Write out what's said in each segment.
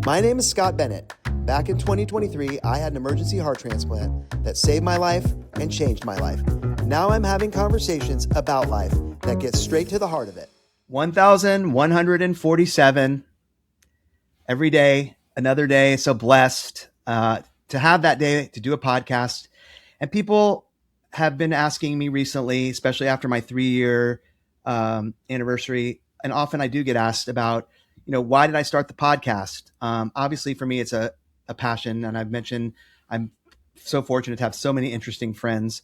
My name is Scott Bennett. Back in 2023, I had an emergency heart transplant that saved my life and changed my life. Now I'm having conversations about life that get straight to the heart of it. 1,147. Every day, another day. So blessed to have that day to do a podcast. And people have been asking me recently, especially after my 3-year anniversary. And often I do get asked about, why did I start the podcast? Obviously, for me, it's a passion. And I've mentioned I'm so fortunate to have so many interesting friends.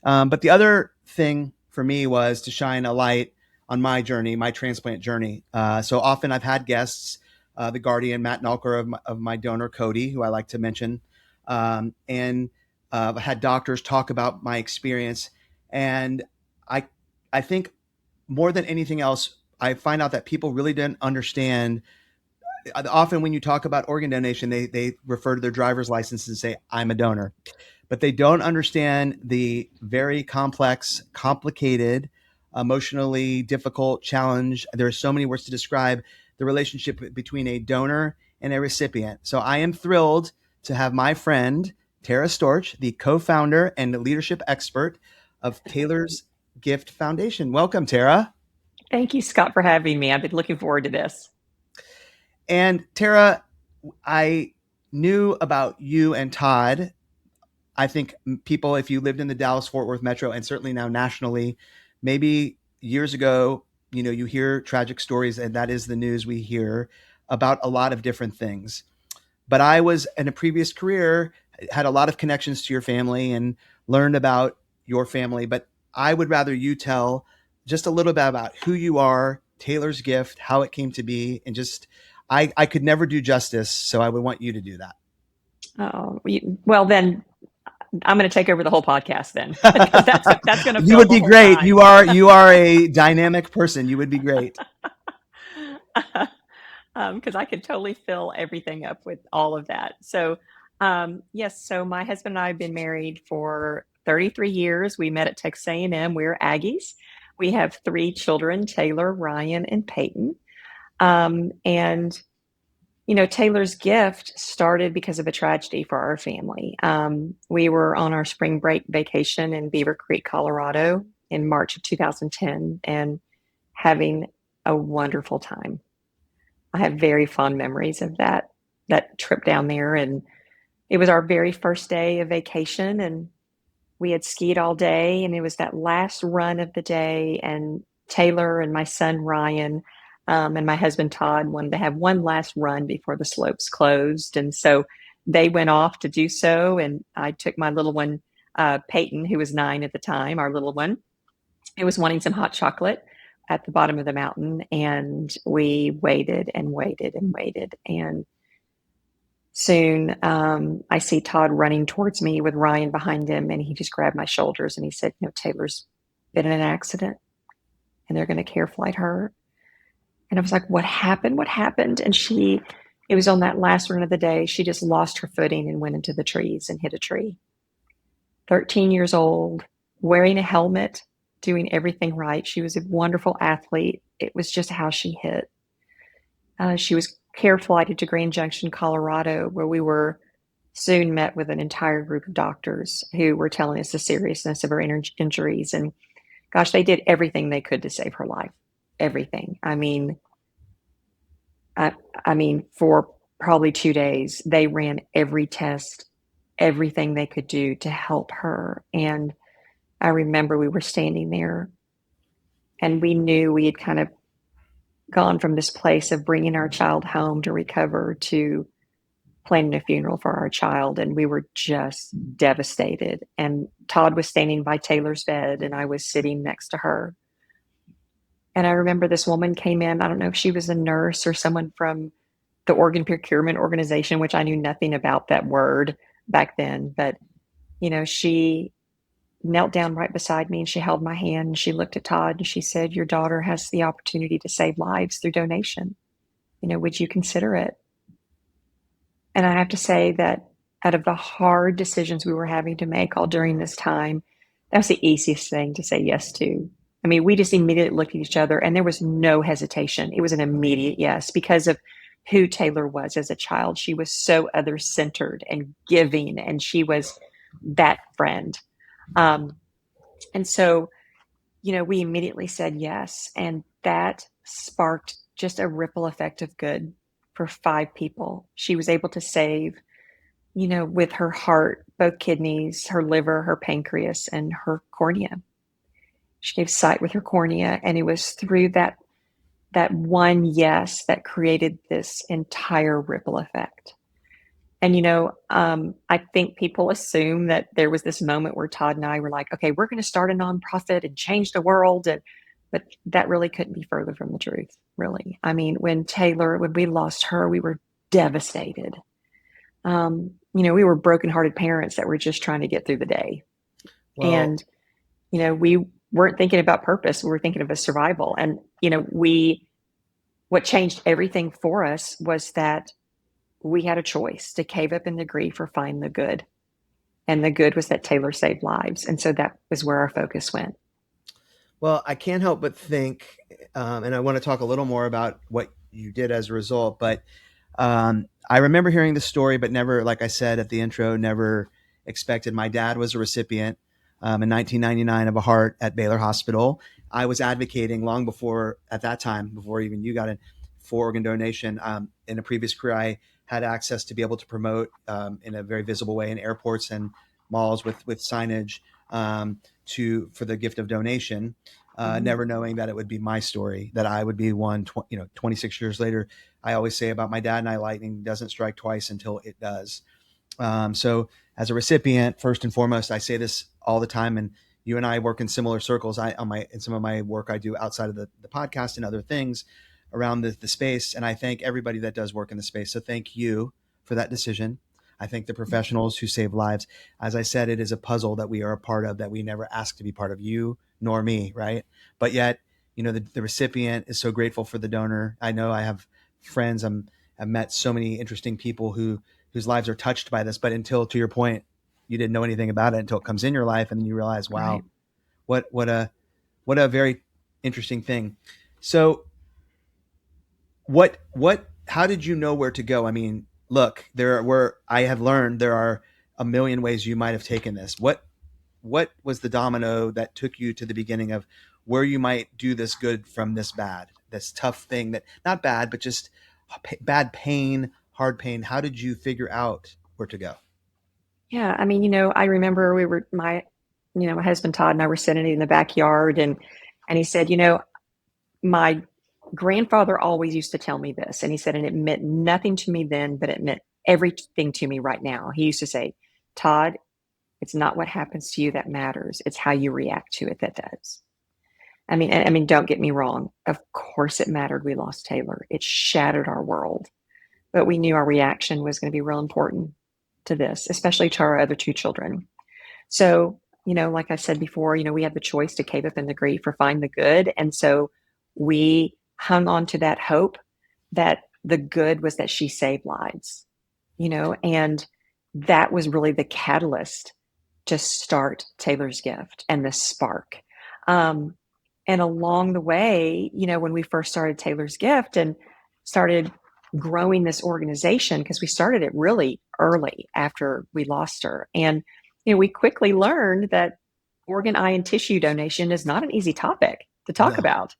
But the other thing for me was to shine a light on my journey, my transplant journey. So often I've had guests, the guardian, Matt Nalker of my donor, Cody, who I like to mention. And I had doctors talk about my experience. And I think more than anything else, I find out that people really didn't understand. Often when you talk about organ donation, they refer to their driver's license and say, I'm a donor. But they don't understand the very complex, complicated, emotionally difficult challenge. There are so many words to describe the relationship between a donor and a recipient. So I am thrilled to have my friend, Tara Storch, the co-founder and leadership expert of Taylor's Gift Foundation. Welcome, Tara. Thank you, Scott, for having me. I've been looking forward to this. And Tara, I knew about you and Todd. I think people, if you lived in the Dallas-Fort Worth metro and certainly now nationally, maybe years ago, you hear tragic stories, and that is the news we hear about a lot of different things. But I was in a previous career, had a lot of connections to your family and learned about your family. But I would rather you tell just a little bit about who you are, Taylor's Gift, how it came to be, and just I could never do justice, so I would want you to do that. Oh, well, then I'm going to take over the whole podcast then. that's going to You would be great. Time. You are a dynamic person. You would be great. Because I could totally fill everything up with all of that. So, yes. So my husband and I have been married for 33 years. We met at Texas A&M. We're Aggies. We have 3 children: Taylor, Ryan, and Peyton. And Taylor's Gift started because of a tragedy for our family. We were on our spring break vacation in Beaver Creek, Colorado in March of 2010 and having a wonderful time. I have very fond memories of that trip down there. And it was our very first day of vacation, and we had skied all day, and it was that last run of the day. And Taylor and my son, Ryan, and my husband, Todd, wanted to have one last run before the slopes closed. And so they went off to do so. And I took my little one, Peyton, who was 9 at the time, our little one, who was wanting some hot chocolate at the bottom of the mountain. And we waited and waited and waited. And soon I see Todd running towards me with Ryan behind him. And he just grabbed my shoulders and he said, Taylor's been in an accident and they're going to care flight her. And I was like, what happened? What happened? And it was on that last run of the day. She just lost her footing and went into the trees and hit a tree. 13 years old, wearing a helmet, doing everything right. She was a wonderful athlete. It was just how she hit. She was care flighted to Grand Junction, Colorado, where we were soon met with an entire group of doctors who were telling us the seriousness of her injuries. And gosh, they did everything they could to save her life. Everything. I mean, for probably 2 days, they ran every test, everything they could do to help her. And I remember we were standing there and we knew we had kind of gone from this place of bringing our child home to recover to planning a funeral for our child. And we were just devastated. And Todd was standing by Taylor's bed and I was sitting next to her. And I remember this woman came in. I don't know if she was a nurse or someone from the organ procurement organization, which I knew nothing about that word back then. But, she knelt down right beside me and she held my hand and she looked at Todd and she said, your daughter has the opportunity to save lives through donation. Would you consider it? And I have to say that out of the hard decisions we were having to make all during this time, that was the easiest thing to say yes to. I mean, we just immediately looked at each other and there was no hesitation. It was an immediate yes because of who Taylor was as a child. She was so other centered and giving, and she was that friend. Um, and so, we immediately said yes. And that sparked just a ripple effect of good for 5 people. She was able to save, with her heart, both kidneys, her liver, her pancreas, and her cornea. She gave sight with her cornea, and it was through that one yes that created this entire ripple effect. And I think people assume that there was this moment where Todd and I were like, okay, we're going to start a nonprofit and change the world, but that really couldn't be further from the truth, really. I mean, when we lost her, we were devastated. We were brokenhearted parents that were just trying to get through the day. Well, And, we weren't thinking about purpose. We were thinking of a survival. And, what changed everything for us was that we had a choice to cave up in the grief or find the good. And the good was that Taylor saved lives. And so that was where our focus went. Well, I can't help but think, and I want to talk a little more about what you did as a result. But I remember hearing the story, but never, like I said at the intro, never expected. My dad was a recipient in 1999 of a heart at Baylor Hospital. I was advocating long before, at that time, before even you got in, for organ donation. In a previous career, I had access to be able to promote in a very visible way in airports and malls with signage for the gift of donation, Mm-hmm. never knowing that it would be my story, that I would be one. 26 years later, I always say about my dad and I, lightning doesn't strike twice until it does. So, as a recipient, first and foremost, I say this all the time, and you and I work in similar circles. In some of my work I do outside of the podcast and other things around the space, and I thank everybody that does work in the space. So, thank you for that decision. I thank the professionals who save lives. As I said, it is a puzzle that we are a part of that we never asked to be part of, you nor me, right? But yet, the recipient is so grateful for the donor. I know I have friends. I've met so many interesting people whose lives are touched by this. But until, to your point, you didn't know anything about it until it comes in your life, and then you realize, Right. wow, what a very interesting thing. So, how did you know where to go? I mean, look, I have learned there are a million ways you might have taken this. What was the domino that took you to the beginning of where you might do this good from this bad, this tough thing, that not bad, but just bad pain, hard pain? How did you figure out where to go? Yeah. I mean, I remember my husband Todd and I were sitting in the backyard, and he said, my grandfather always used to tell me this. And he said, and it meant nothing to me then, but it meant everything to me right now. He used to say, Todd, it's not what happens to you that matters. It's how you react to it that does. I mean, don't get me wrong. Of course it mattered. We lost Taylor. It shattered our world, but we knew our reaction was going to be real important to this, especially to our other 2 children. So, like I said before, we had the choice to cave up in the grief or find the good. And so we hung on to that hope that the good was that she saved lives, and that was really the catalyst to start Taylor's Gift and the spark. Um, and along the way, when we first started Taylor's Gift and started growing this organization, because we started it really early after we lost her. And, we quickly learned that organ, eye, and tissue donation is not an easy topic to talk No, about,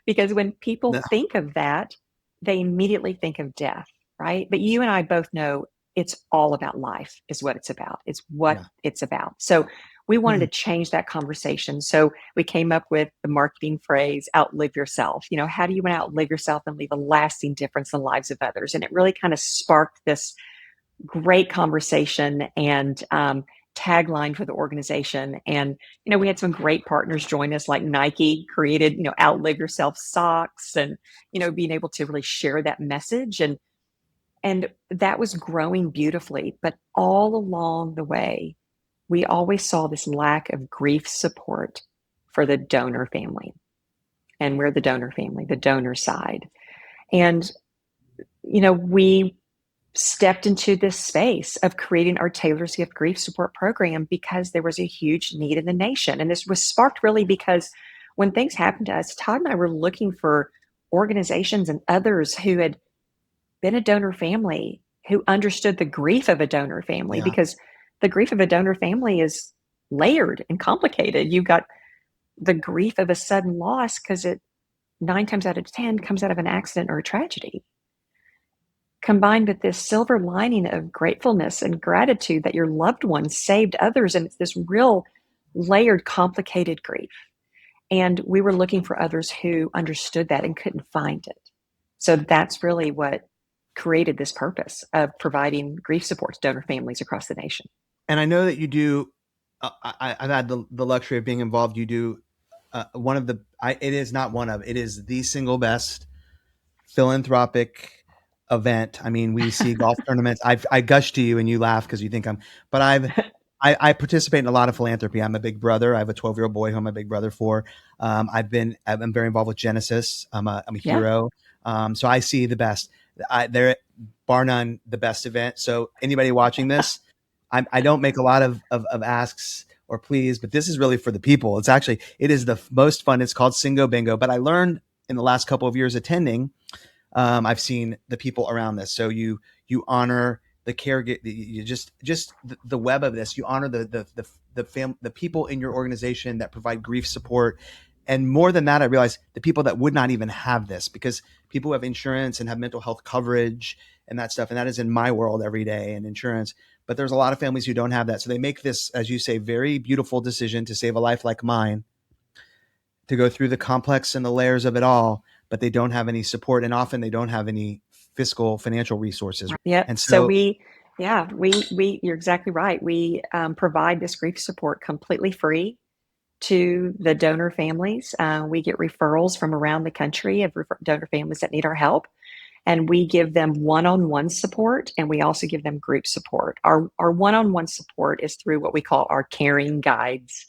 because when people no, think of that, they immediately think of death, right? But you and I both know it's all about life, is what it's about. It's what yeah. it's about. So we wanted to change that conversation. So we came up with the marketing phrase, outlive yourself. How do you want to outlive yourself and leave a lasting difference in the lives of others? And it really kind of sparked this great conversation and tagline for the organization. And, we had some great partners join us, like Nike created, outlive yourself socks, and, being able to really share that message. And that was growing beautifully. But all along the way, we always saw this lack of grief support for the donor family. And we're the donor family, the donor side. And, we stepped into this space of creating our Taylor's Gift Grief Support Program because there was a huge need in the nation. And this was sparked really because when things happened to us, Todd and I were looking for organizations and others who had been a donor family, who understood the grief of a donor family, Yeah. because the grief of a donor family is layered and complicated. You've got the grief of a sudden loss because it 9 times out of 10 comes out of an accident or a tragedy, combined with this silver lining of gratefulness and gratitude that your loved ones saved others. And it's this real layered, complicated grief. And we were looking for others who understood that and couldn't find it. So that's really what created this purpose of providing grief support to donor families across the nation. And I know that you do. I've had the luxury of being involved. You do one of the. It is not one of. It is the single best philanthropic event. I mean, we see golf tournaments. I gush to you and you laugh because you think I'm. But I participate in a lot of philanthropy. I'm a big brother. I have a 12-year-old boy who I'm a big brother for. I'm very involved with Genesis. I'm a Yeah. hero. So I see the best. They're bar none the best event. So anybody watching this, I don't make a lot of asks or pleas, but this is really for the people. It is the most fun. It's called Singo Bingo. But I learned in the last couple of years attending, I've seen the people around this. So you honor the caregiver, you just the web of this. You honor the people in your organization that provide grief support, and more than that, I realized the people that would not even have this, because people who have insurance and have mental health coverage and that stuff, and that is in my world every day in insurance. But there's a lot of families who don't have that, so they make this, as you say, very beautiful decision to save a life like mine, to go through the complex and the layers of it all, but they don't have any support, and often they don't have any financial resources. Yep. And So so you're exactly right. We provide this grief support completely free to the donor families. We get referrals from around the country of donor families that need our help, and we give them one-on-one support, and we also give them group support. Our one-on-one support is through what we call our caring guides.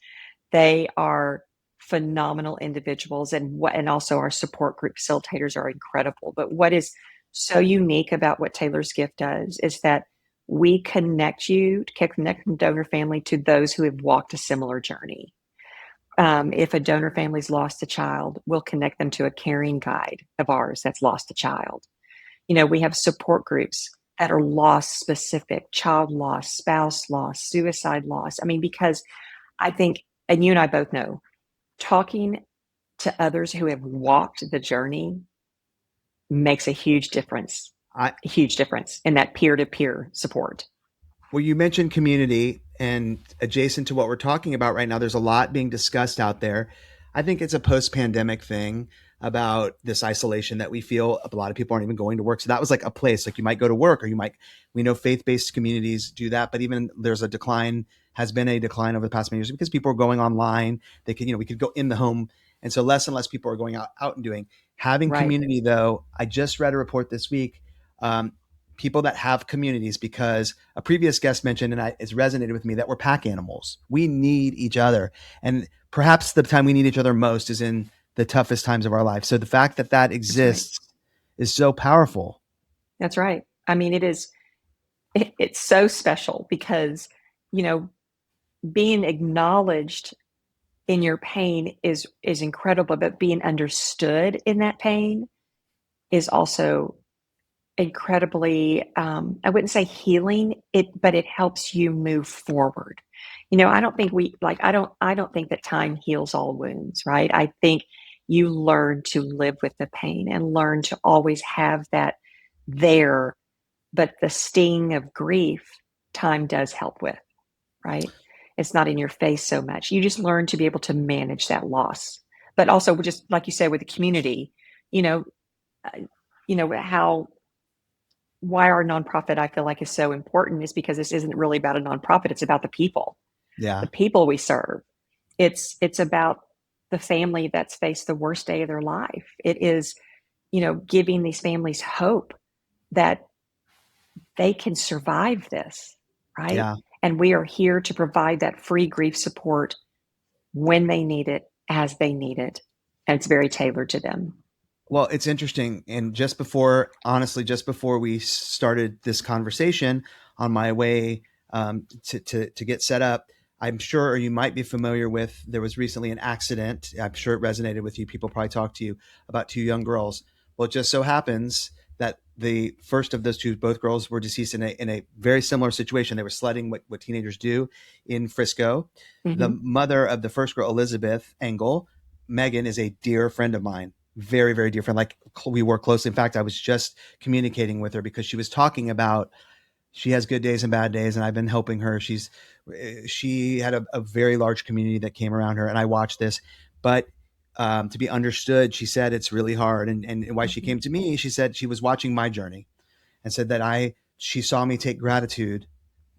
They are phenomenal individuals, and also our support group facilitators are incredible. But what is so unique about what Taylor's Gift does is that we connect the donor family to those who have walked a similar journey. If a donor family's lost a child, we'll connect them to a caring guide of ours that's lost a child. We have support groups that are loss specific: child loss, spouse loss, suicide loss. I mean, because I think, and you and I both know, talking to others who have walked the journey makes I a huge difference in that peer to peer support. well, you mentioned community, and adjacent to what we're talking about right now, there's a lot being discussed out there. I think it's a post-pandemic thing about this isolation that we feel. A lot of people aren't even going to work. So that was like a place, like you might go to work, or we know faith-based communities do that, but even has been a decline over the past many years because people are going online. We could go in the home. And so less and less people are going out and doing. Having Right. community, though, I just read a report this week. Um, People that have communities, because a previous guest mentioned, and it's resonated with me, that we're pack animals. We need each other, and perhaps the time we need each other most is in the toughest times of our life. So the fact that that That's right. exists is so powerful. That's right. I mean, it's so special because, you know, being acknowledged in your pain is incredible, but being understood in that pain is also incredibly, I wouldn't say healing it, but it helps you move forward. I don't think I don't think that time heals all wounds, right? I think you learn to live with the pain and learn to always have that there, but the sting of grief, time does help with, right? It's not in your face so much. You just learn to be able to manage that loss. But also, just like you said, with the community, you know, uh, how why our nonprofit I feel like is so important is because this isn't really about a nonprofit. It's about Yeah. the people we serve. It's about the family that's faced the worst day of their life. It is, giving these families hope that they can survive this, right? Yeah. And we are here to provide that free grief support when they need it, as they need it. And it's very tailored to them. Well, it's interesting. And honestly, just before we started this conversation, on my way to get set up, I'm sure you might be familiar with, there was recently an accident. I'm sure it resonated with you. People probably talked to you about two young girls. Well, it just so happens that the first of those two, both girls were deceased in a very similar situation. They were sledding, what teenagers do in Frisco. The Hmm. mother of the first girl, Elizabeth Engel, Megan, is a dear friend of mine. Very, very dear friend. Like we work closely. In fact, I was just communicating with her because she was talking about she has good days and bad days, and I've been helping her. She had a very large community that came around her, and I watched this. But to be understood, she said it's really hard. And why she Hmm. came to me, she said she was watching my journey and said that I she saw me take gratitude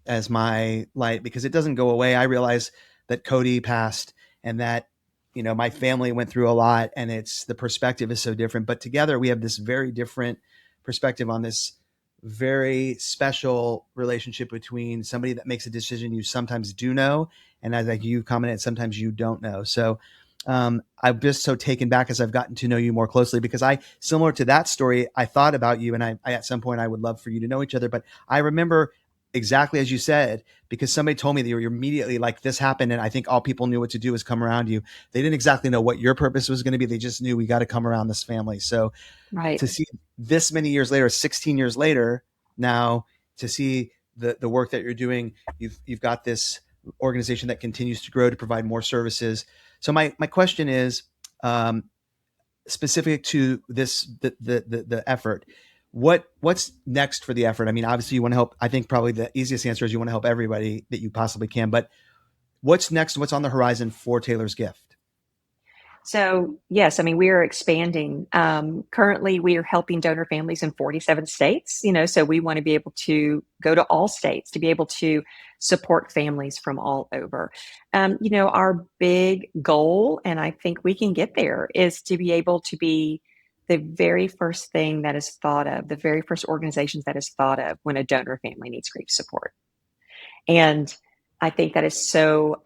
as my light because it doesn't go away. I realize that Cody passed and that my family went through a lot, and it's the perspective is so different. But together we have this very different perspective on this very special relationship between somebody that makes a decision you sometimes do know, and as like you commented, sometimes you don't know. So I'm just so taken back as I've gotten to know you more closely because I, similar to that story, I thought about you, and I at some point I would love for you to know each other. But I remember exactly as you said, because somebody told me that you were immediately like this happened, and I think all people knew what to do was come around you. They didn't exactly know what your purpose was going to be. They just knew we got to come around this family. So Right. to see this many years later, 16 years later, now to see the work that you're doing, you've got this organization that continues to grow to provide more services. So my question is, um, specific to this the effort, what's next for the effort? I mean, obviously you want to help. I think probably the easiest answer is you want to help everybody that you possibly can, but what's next? What's on the horizon for Taylor's Gift? So, yes, I mean, we are expanding. Currently, we are helping donor families in 47 states, so we want to be able to go to all states to be able to support families from all over. Our big goal, and I think we can get there, is to be able to be the very first thing that is thought of, the very first organizations that is thought of when a donor family needs grief support. And I think that is so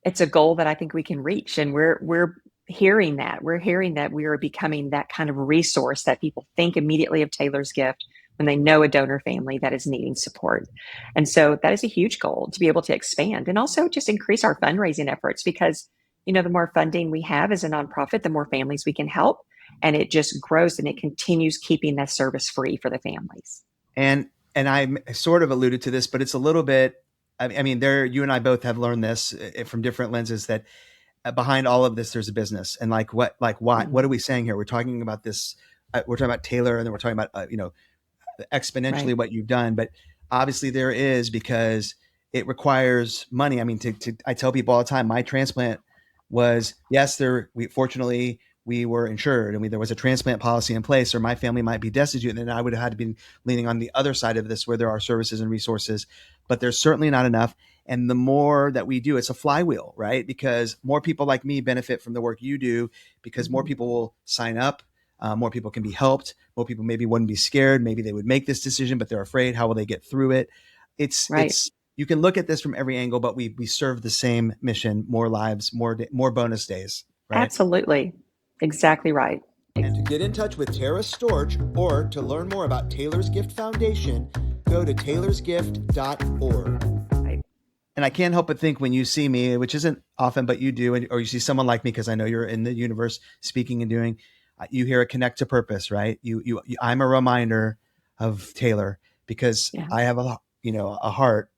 it's a goal that I think we can reach, and we're hearing that. We're hearing that we are becoming that kind of resource that people think immediately of Taylor's Gift when they know a donor family that is needing support. And so that is a huge goal to be able to expand and also just increase our fundraising efforts because the more funding we have as a nonprofit, the more families we can help, and it just grows and it continues keeping that service free for the families. And I sort of alluded to this, but it's a little bit. I mean, there you and I both have learned this from different lenses that behind all of this there's a business, and like what Mhm. are we saying here? We're talking about this. We're talking about Taylor, and then we're talking about exponentially Right. what you've done, but obviously there is because it requires money. I mean, I tell people all the time, my transplant was yes, we fortunately we were insured and there was a transplant policy in place, or my family might be destitute, and then I would have had to be leaning on the other side of this where there are services and resources, but there's certainly not enough. And the more that we do, it's a flywheel, right? Because more people like me benefit from the work you do because more Mhm. people will sign up, more people can be helped. More people maybe wouldn't be scared. Maybe they would make this decision, but they're afraid. How will they get through it? Right. It's you can look at this from every angle, but we serve the same mission: more lives, more bonus days, right? Absolutely. Exactly right. And to get in touch with Tara Storch or to learn more about Taylor's Gift Foundation, go to taylorsgift.org. Right. And I can't help but think when you see me, which isn't often, but you do, or you see someone like me because I know you're in the universe speaking and doing. You hear a connect to purpose, right? I'm a reminder of Taylor because Yeah. I have a heart,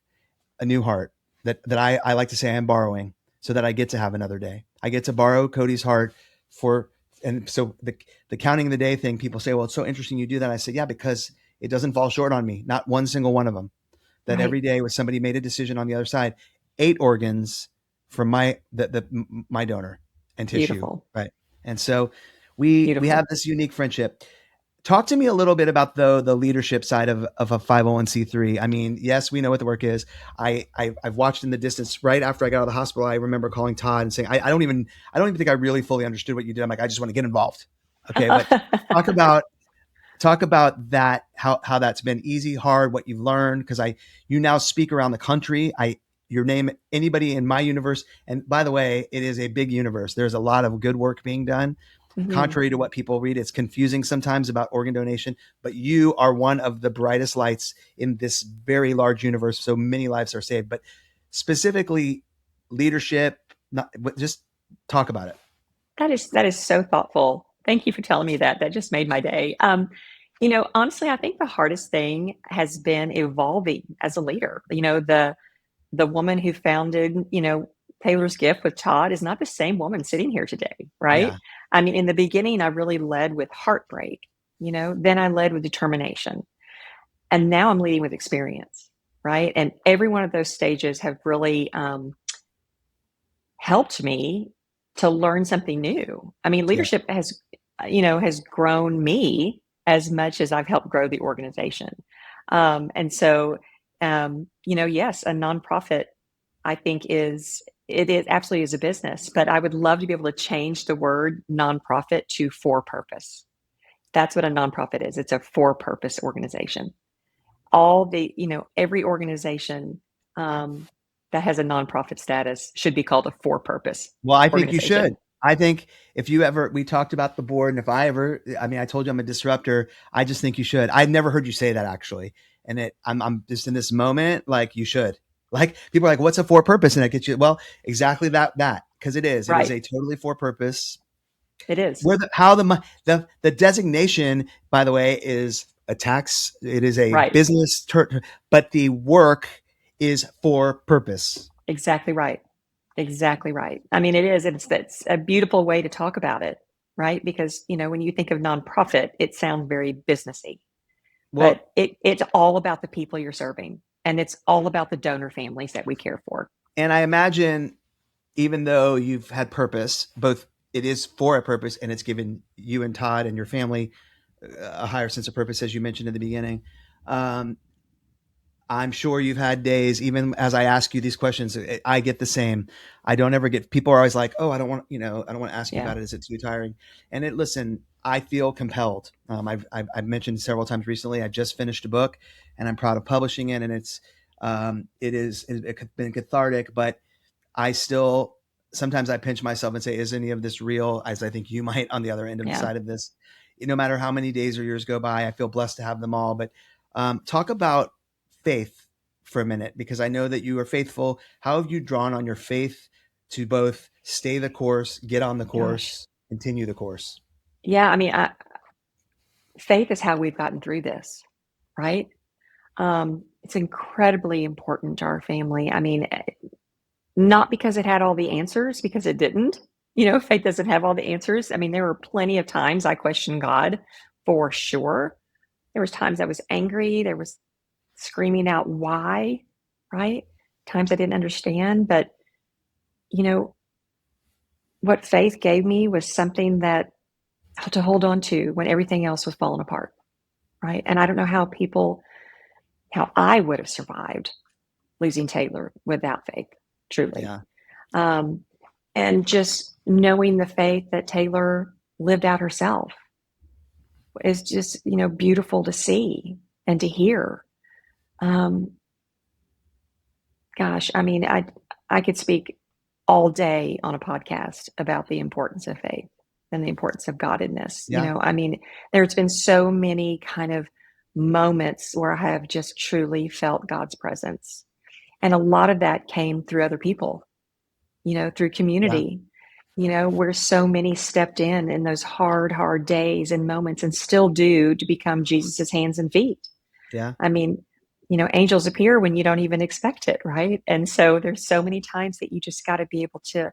a new heart that I like to say I'm borrowing so that I get to have another day. I get to borrow Cody's heart for, and so the counting the day thing. People say, well, it's so interesting you do that. I say, yeah, because it doesn't fall short on me. Not one single one of them that Right. every day was somebody made a decision on the other side. 8 organs from my donor and tissue, Beautiful. right? And so we have Beautiful. this unique friendship. Talk to me a little bit about the leadership side of a 501c3. I mean, yes, we know what the work is. I've watched in the distance right after I got out of the hospital. I remember calling Todd and saying, I don't even think I really fully understood what you did. I'm like, I just want to get involved. Okay, but talk about talk about that, how that's been easy, hard, what you've learned, because I you now speak around the country. I Your name, anybody in my universe, and by the way, it is a big universe. There's a lot of good work being done. Mhm. Contrary to what people read, it's confusing sometimes about organ donation, but you are one of the brightest lights in this very large universe. So many lives are saved, but specifically leadership, not just talk about it. That is so thoughtful. Thank you for telling me that. That just made my day. Honestly, I think the hardest thing has been evolving as a leader. The woman who founded, Taylor's Gift with Todd is not the same woman sitting here today, right? Yeah. I mean, in the beginning, I really led with heartbreak, then I led with determination. And now I'm leading with experience, right? And every one of those stages have really helped me to learn something new. I mean, Yeah. leadership has grown me as much as I've helped grow the organization. And so, yes, a nonprofit, I think it is absolutely is a business, but I would love to be able to change the word nonprofit to for purpose. That's what a nonprofit is. It's a for purpose organization. Every organization um, that has a nonprofit status should be called a for purpose Well, I think you organization. should. I think if you ever, we talked about the board, and if I ever, I mean, I told you I'm a disruptor. I just think you should. I've never heard you say that actually, and I'm just in this moment, like you should. Like people are like, "What's a for purpose?" And I get you. Well, exactly that because it is. It is Right. a totally for purpose. It is. Where the how the designation, by the way, is a tax. It is a Right. business, but the work is for purpose. Exactly right. Exactly right. I mean, it is. It's a beautiful way to talk about it, right? Because, when you think of nonprofit, it sounds very businessy, Well, but it's all about the people you're serving. And it's all about the donor families that we care for. and I imagine even though you've had purpose, both it is for a purpose and it's given you and Todd and your family a higher sense of purpose, as you mentioned in the beginning. Um, I'm sure you've had days, even as I ask you these questions, I get the same. I don't ever get, people are always like, oh, I don't want, I don't want to ask you Yeah. about it. Is it too tiring? And listen, I feel compelled. I've mentioned several times recently, I just finished a book and I'm proud of publishing it. And it's been cathartic, but I still sometimes I pinch myself and say, is any of this real? As I think you might on the other end of the Yeah. side of this. No matter how many days or years go by, I feel blessed to have them all. But talk about faith for a minute, because I know that you are faithful. How have you drawn on your faith to both stay the course, get on the Gosh. course, continue the course? Yeah. I mean, faith is how we've gotten through this, right? It's incredibly important to our family. I mean, not because it had all the answers, because it didn't. Faith doesn't have all the answers. I mean, there were plenty of times I questioned God for sure. There was times I was angry. There was screaming out why, right? Times I didn't understand. But, you know, what faith gave me was something that to hold on to when everything else was falling apart, right? And I don't know how I would have survived losing Taylor without faith, truly. Yeah, Um, and just knowing the faith that Taylor lived out herself is just, beautiful to see and to hear. Um, gosh, I mean, I could speak all day on a podcast about the importance of faith and the importance of God in this. yeah, I mean, there's been so many kind of moments where I have just truly felt God's presence. And a lot of that came through other people, through yeah, community, where so many stepped in those hard, hard days and moments and still do to become Jesus's hands and feet. yeah. I mean, angels appear when you don't even expect it, right? And so there's so many times that you just got to be able to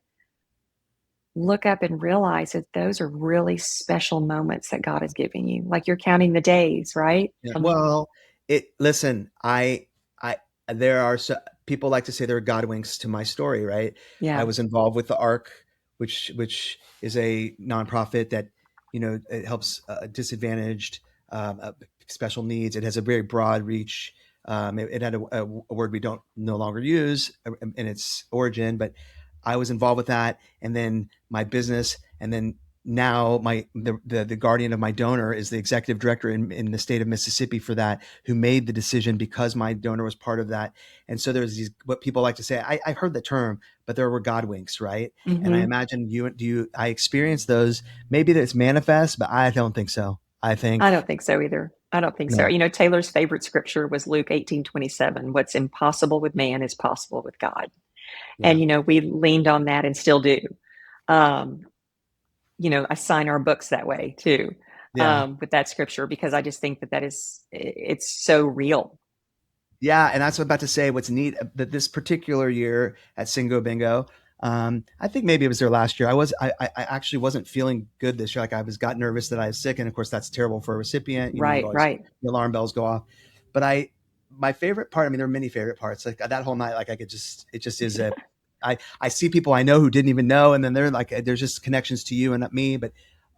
look up and realize that those are really special moments that God is giving you. Like you're counting the days, right? Yeah. Well, listen, I, there are people like to say there are God winks to my story, right? I Yeah. was involved with the ARC, which is a nonprofit that, it helps disadvantaged, uh, special needs. It has a very broad reach. It had a word we don't no longer use in its origin, but I was involved with that. And then my business, and then now the guardian of my donor is the executive director in the state of Mississippi for that, who made the decision because my donor was part of that. And so there's these, what people like to say, I've heard the term, but there were God winks, right? And I Hmm. imagine I experienced those. Maybe that's manifest, but I don't think so. I I think don't think so either. I don't think so. no. Taylor's favorite scripture was Luke 18:27. What's impossible with man is possible with God. And, Yeah, we leaned on that and still do. Um, I sign our books that way too. Yeah. with that scripture, because I just think that it's so real. Yeah, and that's what I'm about to say. What's neat that this particular year at Singo Bingo, I think maybe it was their last year. I actually wasn't feeling good this year. Like I was got nervous that I was sick, and of course that's terrible for a recipient. You know, you Right, always right. the alarm bells go off. But my favorite part. I mean, there are many favorite parts. Like that whole night, like I could just it just is a. I see people I know who didn't even know, and then they're like, there's just connections to you and not me.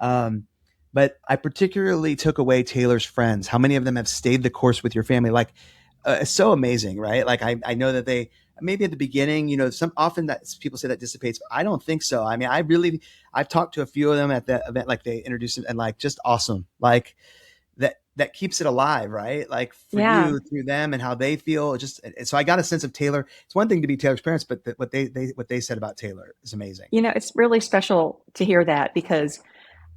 Um, but I particularly took away Taylor's friends. How many of them have stayed the course with your family? Like it's so amazing, right? Like I know that they maybe at the beginning, you know, some often that people say that dissipates. But I don't think so. I mean, I've talked to a few of them at the event, like they introduced it and like just awesome, like that keeps it alive, right? Like for Yeah. you through them and how they feel. Just so I got a sense of Taylor. It's one thing to be Taylor's parents, but what they said about Taylor is amazing. It's really special to hear that, because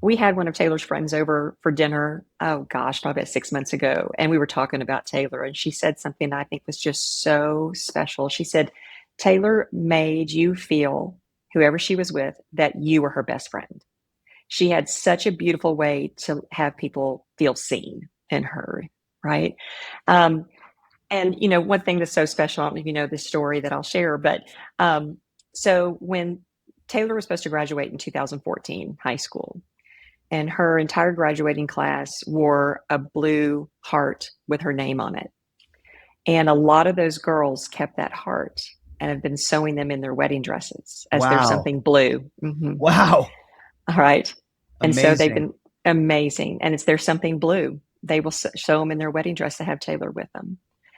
we had one of Taylor's friends over for dinner. Oh gosh, probably about 6 months ago. And we were talking about Taylor, and she said something that I think was just so special. She said, Taylor made you feel, whoever she was with, that you were her best friend. She had such a beautiful way to have people feel seen and heard, right? Um, and one thing that's so special, I don't know if you know this story that I'll share, but so when Taylor was supposed to graduate in 2014 high school, and her entire graduating class wore a blue heart with her name on it. And a lot of those girls kept that heart and have been sewing them in their wedding dresses as there's Wow, something blue. Hmm. wow, All right. And so they've amazing. been amazing. And it's there's something blue. They will sew them in their wedding dress to have Taylor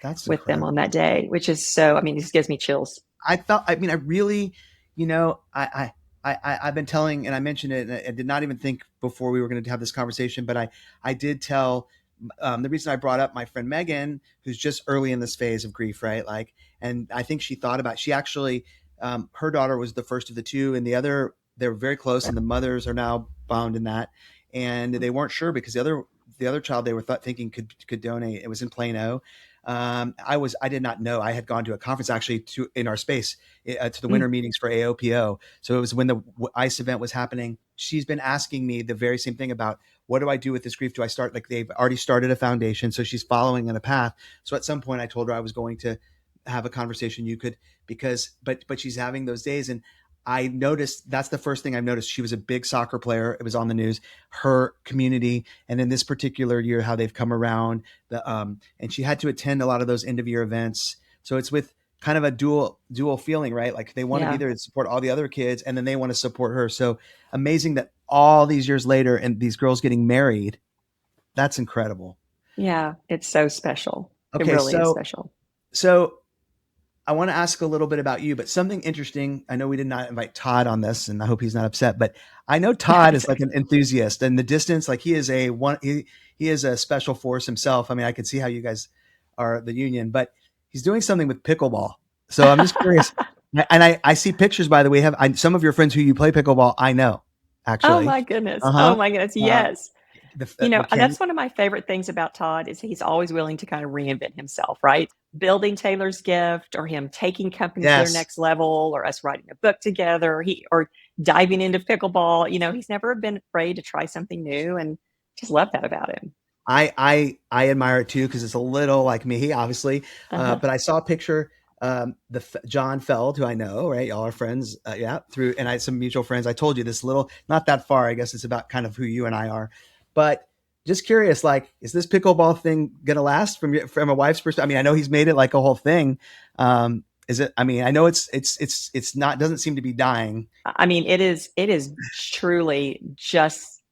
That's with them on incredible. that day, which is so, I mean, it just gives me chills. I thought, I mean, I really, you know, I've been telling, and I mentioned it, and I did not even think before we were going to have this conversation, but I did tell, the reason I brought up my friend Megan, who's just early in this phase of grief, right? Like, and I think she thought about, she actually, her daughter was the first of the two, and the other, they were very close, and the mothers are now bound in that. And they weren't sure because the other child they were thinking could donate. It was in Plano. I did not know. I had gone to a conference actually to in our space to the winter Mm, meetings for AOPO. So it was when the ICE event was happening. She's been asking me the very same thing about what do I do with this grief? Do I start like they've already started a foundation, so she's following in a path. So at some point, I told her I was going to have a conversation. You could because but she's having those days and. I noticed that's the first thing I've noticed. She was a big soccer player. It was on the news. Her community, and in this particular year, how they've come around. And she had to attend a lot of those end of year events. So it's with kind of a dual feeling, right? Like they want to be yeah. there to support all the other kids, and then they want to support her. So amazing that all these years later, and these girls getting married. That's incredible. Yeah. It's so special. It Okay, really is special. so I want to ask a little bit about you, but something interesting. I know we did not invite Todd on this, and I hope he's not upset. But I know Todd is like an enthusiast, and the distance, like he is a one. He is a special force himself. I mean, I can see how you guys are the union, but he's doing something with pickleball. So I'm just curious, and I see pictures. By the way, some of your friends who you play pickleball. I know Oh actually. my goodness. Uh Oh huh. my goodness. Uh, Yes. the Ken. That's one of my favorite things about Todd is he's always willing to kind of reinvent himself, right? Building Taylor's gift, or him taking company to their Yes, next level, or us writing a book together, or diving into pickleball. He's never been afraid to try something new, and just love that about him. I admire it too because it's a little like me, obviously. Uh-huh. But I saw a picture, John Feld, who I know, right? Y'all are friends, yeah. Through and I had some mutual friends. I told you this little, not that far. I guess it's about kind of who you and I are. But just curious, like, is this pickleball thing gonna last from a wife's perspective? I mean, I know he's made it like a whole thing. Is it? I mean, I know it's not doesn't seem to be dying. I mean, it is truly just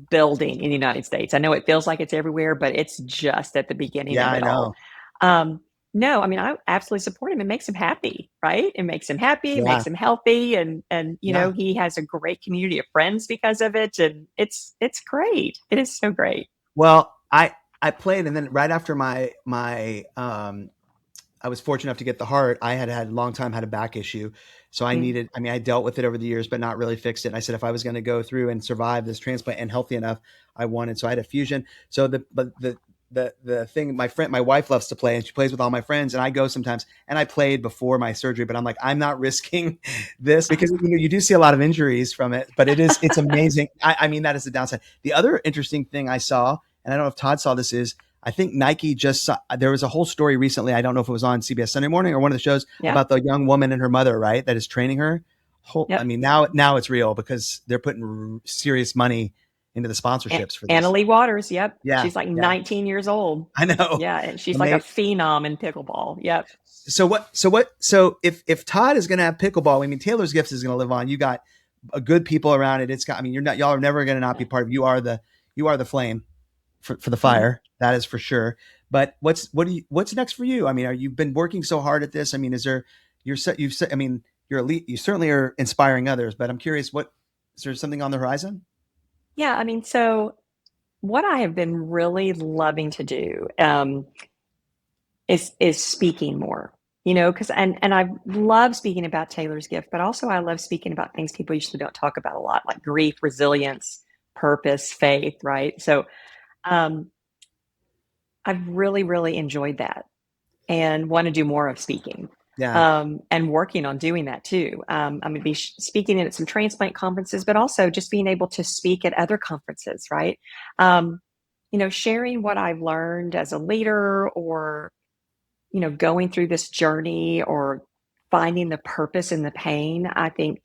building in the United States. I know it feels like it's everywhere, but it's just at the beginning Yeah, of I it all. know. No, I mean, I absolutely support him. It makes him happy, right? It makes him happy, it Yeah, makes him healthy, and yeah. he has a great community of friends because of it, and it's great. It is so great. Well, I played, and then right after I was fortunate enough to get the heart. I had a long time had a back issue, so I Mm, needed. I mean, I dealt with it over the years, but not really fixed it. And I said if I was going to go through and survive this transplant and healthy enough, I wanted. So I had a fusion. So the but the thing my wife loves to play, and she plays with all my friends, and I go sometimes, and I played before my surgery, but I'm like, I'm not risking this because you do see a lot of injuries from it, but it's amazing. I mean, that is the downside. The other interesting thing I saw, and I don't know if Todd saw this, is I think Nike just saw, there was a whole story recently. I don't know if it was on CBS Sunday Morning or one of the shows Yeah. about the young woman and her mother, right, that is training her. I Yep. mean, now it's real because they're putting serious money into the sponsorships for Anna this. Lee Waters. Yep. Yeah, She's like yeah, 19 years old. I know. Yeah. And she's like a Amazing. phenom in pickleball. Yep. So if Todd is going to have pickleball, I mean, Taylor's Gifts is going to live on. You got a good people around it. It's got, I mean, y'all are never going to not be part of, you are the flame for the Mm-hmm. fire. That is for sure. But what's next for you? I mean, are you been working so hard at this? I mean, is there, I mean, you're elite. You certainly are inspiring others, but I'm curious, is there something on the horizon? Yeah. I mean, so what I have been really loving to do is speaking more. Because and I love speaking about Taylor's Gift, but also I love speaking about things people usually don't talk about a lot, like grief, resilience, purpose, faith, right? So um, I've really, really enjoyed that and want to do more of speaking, Yeah. and working on doing that too. I'm going to be speaking at some transplant conferences, but also just being able to speak at other conferences, right? Um, sharing what I've learned as a leader, or going through this journey, or finding the purpose in the pain. I think,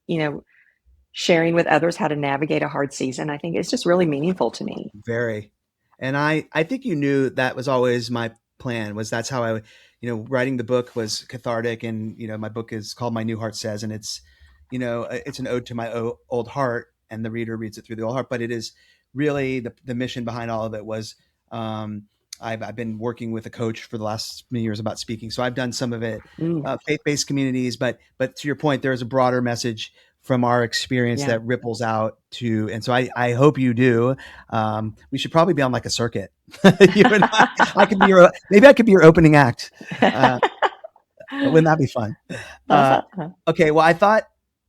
sharing with others how to navigate a hard season, I think it's just really meaningful to me. Very. And I think you knew that was always my plan, was that's how writing the book was cathartic. And, my book is called My New Heart Says, and it's an ode to my old heart, and the reader reads it through the old heart. But it is really the mission behind all of it was, um, I've been working with a coach for the last many years about speaking. So I've done some of it, Mm, faith-based communities, but to your point, there is a broader message from our experience yeah. that ripples out to, and so I hope you do. We should probably be on like a circuit. You and I could be maybe I could be your opening act. Uh, wouldn't that be fun? Uh, okay, well, I thought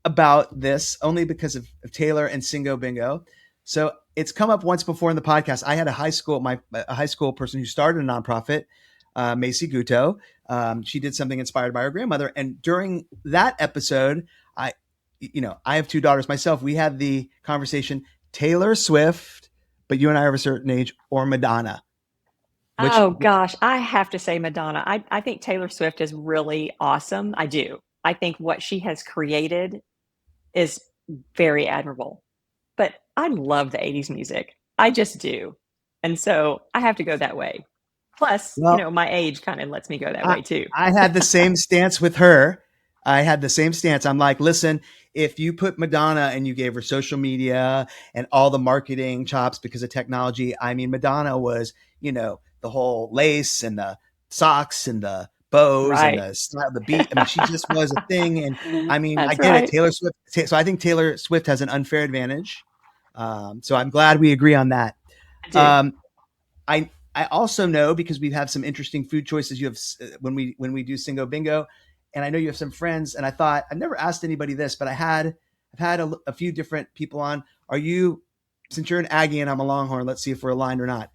about this only because of Taylor and Singo Bingo. So it's come up once before in the podcast. I had a high school person who started a nonprofit, Macy Guto. She did something inspired by her grandmother, and during that episode, I, I have two daughters myself. We had the conversation: Taylor Swift, but you and I are of a certain age, or Madonna. Which Oh gosh, I have to say Madonna. I think Taylor Swift is really awesome. I do. I think what she has created is very admirable. But I love the 80s music. I just do. And so I have to go that way. Plus, well, my age kind of lets me go that I way too. I had the same stance with her. I had the same stance. I'm like, listen, if you put Madonna and you gave her social media and all the marketing chops because of technology, I mean, Madonna was, the whole lace and the socks and the bows and Right. the style, the beat. I mean, she just was a thing. And I mean, I That's get it. right. Taylor Swift. So I think Taylor Swift has an unfair advantage. So I'm glad we agree on that. I do. Um, I also know because we have some interesting food choices. You have when we do Singo Bingo, and I know you have some friends. And I thought I've never asked anybody this, but I've had a few different people on. Are you, since you're an Aggie and I'm a Longhorn? Let's see if we're aligned or not.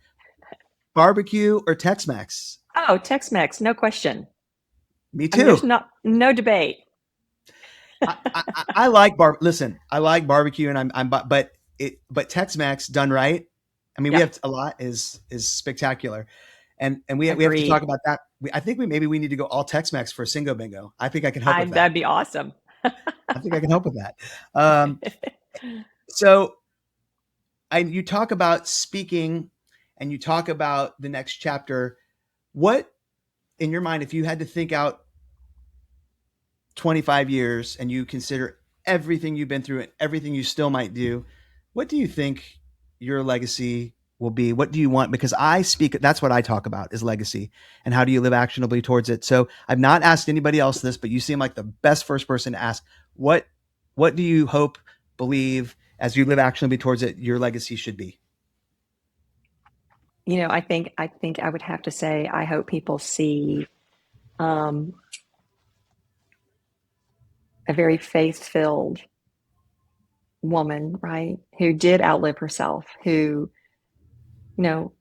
Barbecue or Tex-Mex? Oh, Tex-Mex, no question. Me I mean, there's too. no debate. I like Listen, I like barbecue, and but Tex-Mex done right. I mean, we Yeah, have a lot is spectacular, and we have to talk agreed. about that. I think we need to go all Tex-Mex for Singo Bingo. I think I can help with that. That'd be awesome. I think I can help with that. Um, so you talk about speaking, and you talk about the next chapter. What, in your mind, if you had to think out 25 years and you consider everything you've been through and everything you still might do, what do you think your legacy will be? What do you want? Because that's what I talk about, is legacy, and how do you live actionably towards it. So I've not asked anybody else this, but you seem like the best first person to ask. What do you hope, believe, as you live actionably towards it, your legacy should be? I think I would have to say I hope people see um, a very faith-filled woman, right, who did outlive herself, who, you know,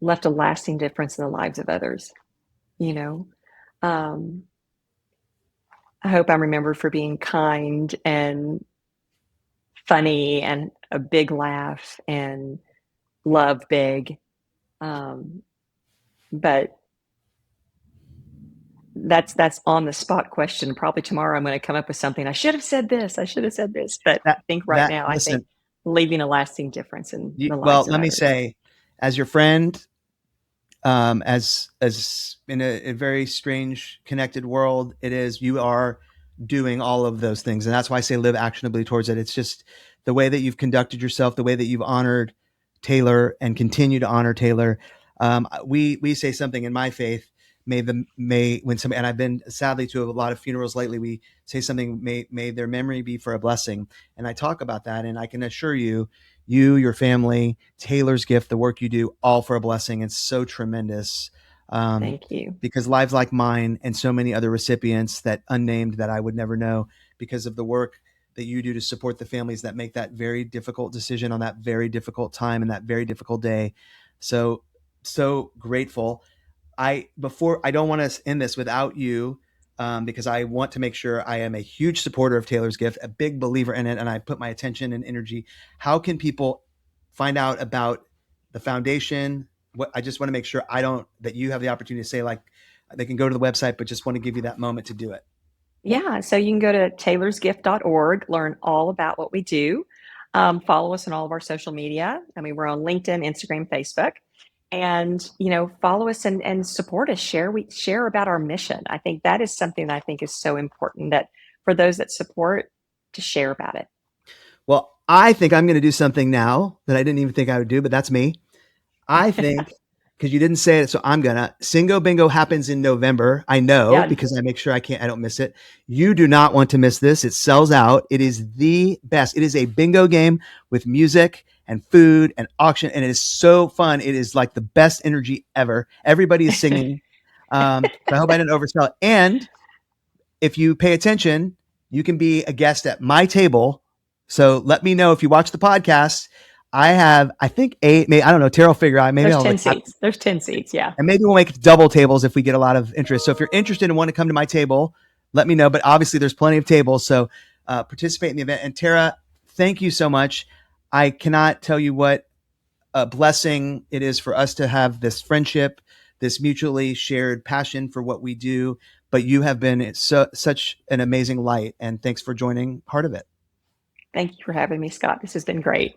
left a lasting difference in the lives of others, you know. Um, I hope I'm remembered for being kind and funny and a big laugh and love big. Um, but that's on the spot question. Probably tomorrow I'm going to come up with something. I should have said this. I should have said this. But I That think right that now, I think listen, leaving a lasting difference in you, the well, lives of let me others. say, as your friend, as in a very strange connected world it is, you are doing all of those things, and that's why I say live actionably towards it. It's just the way that you've conducted yourself, the way that you've honored Taylor and continue to honor Taylor. We say something in my faith, may when some, and I've been sadly to a lot of funerals lately, we say something, may their memory be for a blessing, and I talk about that, and I can assure you, you, your family, Taylor's gift, the work you do, all for a blessing. It's so tremendous. Um, Thank you. because lives like mine and so many other recipients that unnamed that I would never know, because of the work that you do to support the families that make that very difficult decision on that very difficult time and that very difficult day. So, so grateful. I don't want to end this without you, because I want to make sure, I am a huge supporter of Taylor's Gift, a big believer in it, and I put my attention and energy. How can people find out about the foundation? What, I just want to make sure I don't, that you have the opportunity to say, like, they can go to the website, but just want to give you that moment to do it. Yeah, so you can go to taylorsgift.org, learn all about what we do. Follow us on all of our social media. I mean, we're on LinkedIn, Instagram, Facebook, and follow us and support us. Share about our mission. I think that is something that I think is so important, that for those that support, to share about it. Well, I think I'm going to do something now that I didn't even think I would do, but that's me. I think, because you didn't say it, so I'm gonna. Singo Bingo happens in November. I know, Yeah, because I make sure I don't miss it. You do not want to miss this. It sells out. It is the best. It is a bingo game with music and food and auction, and it is so fun. It is like the best energy ever. Everybody is singing. So I hope I didn't oversell it. And if you pay attention, you can be a guest at my table. So let me know if you watch the podcast. I have, I think, eight. Maybe, I don't know. Tara will figure out. Maybe there's I'll 10 like, seats. There's 10 seats. Yeah. and maybe we'll make double tables if we get a lot of interest. So if you're interested and want to come to my table, let me know. But obviously, there's plenty of tables. So participate in the event. And Tara, thank you so much. I cannot tell you what a blessing it is for us to have this friendship, this mutually shared passion for what we do. But you have been such an amazing light, and thanks for joining part of it. Thank you for having me, Scott. This has been great.